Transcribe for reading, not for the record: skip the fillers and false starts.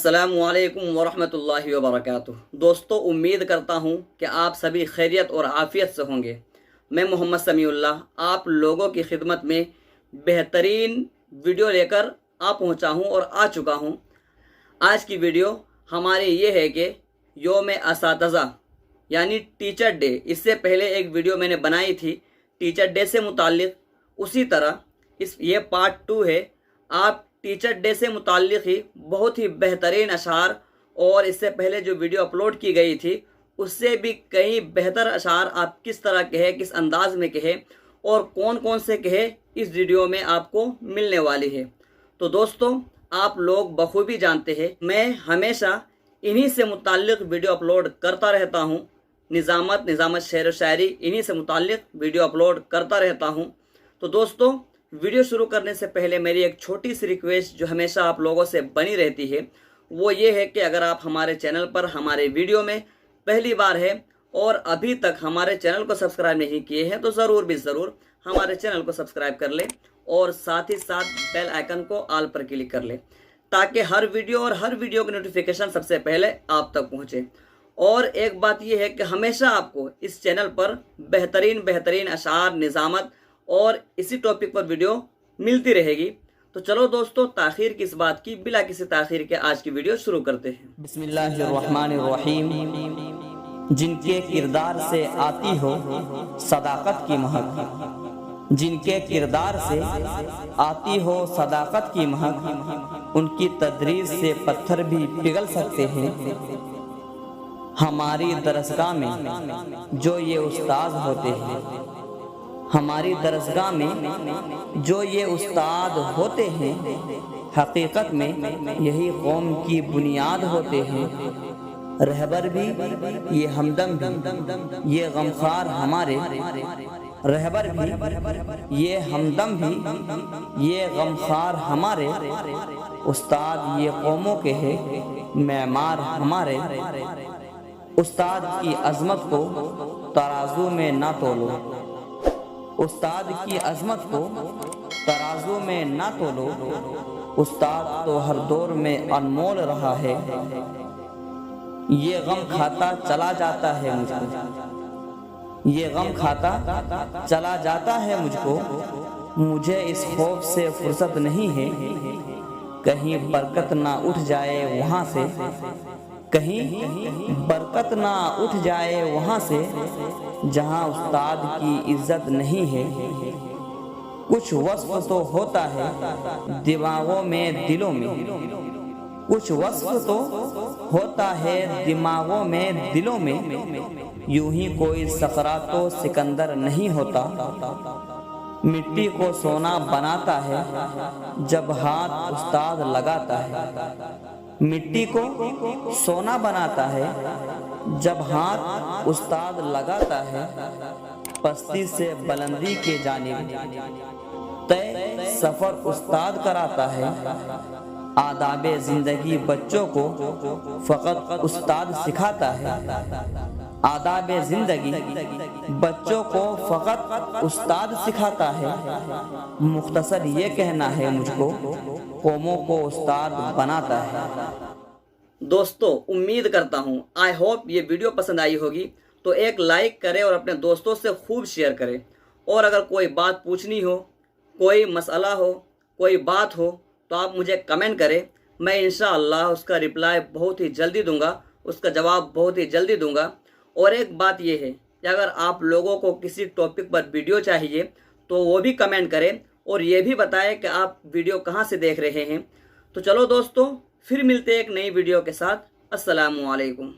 السلام علیکم ورحمۃ اللہ وبرکاتہ۔ دوستو، امید کرتا ہوں کہ آپ سبھی خیریت اور عافیت سے ہوں گے۔ میں محمد سمیع اللہ آپ لوگوں کی خدمت میں بہترین ویڈیو لے کر پہنچا ہوں اور آ چکا ہوں۔ آج کی ویڈیو ہماری یہ ہے کہ یوم اساتذہ یعنی ٹیچر ڈے، اس سے پہلے ایک ویڈیو میں نے بنائی تھی ٹیچر ڈے سے متعلق، اسی طرح یہ پارٹ 2 ہے۔ آپ ٹیچر ڈے سے متعلق ہی بہت ہی بہترین اشعار، اور اس سے پہلے جو ویڈیو اپلوڈ کی گئی تھی اس سے بھی کئی بہتر اشعار آپ کس طرح کہے، کس انداز میں کہے اور کون کون سے کہے، اس ویڈیو میں آپ کو ملنے والی ہے۔ تو دوستو، آپ لوگ بخوبی جانتے ہیں میں ہمیشہ انہی سے متعلق ویڈیو اپلوڈ کرتا رہتا ہوں، نظامت شعر و شاعری انہی سے متعلق ویڈیو اپلوڈ کرتا رہتا ہوں۔ تو دوستو، ویڈیو شروع کرنے سے پہلے میری ایک چھوٹی سی ریکویسٹ جو ہمیشہ آپ لوگوں سے بنی رہتی ہے، وہ یہ ہے کہ اگر آپ ہمارے چینل پر ہمارے ویڈیو میں پہلی بار ہے اور ابھی تک ہمارے چینل کو سبسکرائب نہیں کیے ہیں تو ضرور ہمارے چینل کو سبسکرائب کر لیں اور ساتھ ہی ساتھ بیل آئیکن کو آل پر کلک کر لیں، تاکہ ہر ویڈیو کی نوٹیفیکیشن سب سے پہلے آپ تک پہنچے۔ اور ایک بات یہ ہے کہ ہمیشہ آپ کو اس چینل پر بہترین اشعار، نظامت اور اسی ٹاپک پر ویڈیو ملتی رہے گی۔ تو چلو دوستو، تاخیر کس بات کی، بلا کسی تاخیر کے آج کی ویڈیو شروع کرتے ہیں۔ بسم اللہ الرحمن الرحیم۔ جن کے کردار سے آتی ہو صداقت کی مہک، جن کے کردار سے آتی ہو صداقت کی مہک، ان کی تدریس سے پتھر بھی پگھل سکتے ہیں۔ ہماری درسگاہ میں جو یہ استاد ہوتے ہیں، ہماری درسگاہ میں جو یہ استاد ہوتے ہیں، حقیقت میں یہی قوم کی بنیاد ہوتے ہیں۔ رہبر بھی یہ ہمدم بھی یہ غمخوار ہمارے، رہبر بھی یہ ہمدم بھی یہ غمخوار ہمارے، استاد یہ قوموں کے ہے معمار ہمارے۔ استاد کی عظمت کو ترازو میں نہ تولو، استاد کی عظمت کو ترازو میں نہ تولو، استاد تو ہر دور میں انمول رہا ہے۔ یہ غم کھاتا چلا جاتا ہے مجھ کو، یہ غم کھاتا چلا جاتا ہے مجھ کو، مجھے اس خوف سے فرصت نہیں ہے کہیں برکت نہ اٹھ جائے وہاں سے، کہیں برکت نہ اٹھ جائے وہاں سے جہاں استاد کی عزت نہیں ہے۔ کچھ وصف تو ہوتا ہے دماغوں میں دلوں میں، کچھ وصف تو ہوتا ہے دماغوں میں دلوں میں، یوں ہی کوئی سقراط و سکندر نہیں ہوتا۔ مٹی کو سونا بناتا ہے جب ہاتھ استاد لگاتا ہے، مٹی کو سونا بناتا ہے جب ہاتھ استاد لگاتا ہے۔ پستی سے بلندی کے جانب طے سفر استاد کراتا ہے۔ آداب زندگی بچوں کو فقط استاد سکھاتا ہے، آداب زندگی بچوں کو فقط استاد سکھاتا ہے۔ مختصر یہ کہنا ہے مجھ کو، قوموں کو استاد بناتا ہے۔ دوستو، امید کرتا ہوں آئی ہوپ یہ ویڈیو پسند آئی ہوگی، تو ایک لائک کرے اور اپنے دوستوں سے خوب شیئر کرے۔ اور اگر کوئی بات پوچھنی ہو، کوئی مسئلہ ہو، کوئی بات ہو تو آپ مجھے کمنٹ کریں، میں انشاءاللہ اس کا رپلائی بہت ہی جلدی دوں گا، اس کا جواب بہت ہی جلدی دوں گا۔ اور ایک بات یہ ہے کہ اگر آپ لوگوں کو کسی ٹاپک پر ویڈیو چاہیے تو وہ بھی کمنٹ کریں اور یہ بھی بتائیں کہ آپ ویڈیو کہاں سے دیکھ رہے ہیں۔ تو چلو دوستو، پھر ملتے ہیں ایک نئی ویڈیو کے ساتھ۔ السلام علیکم۔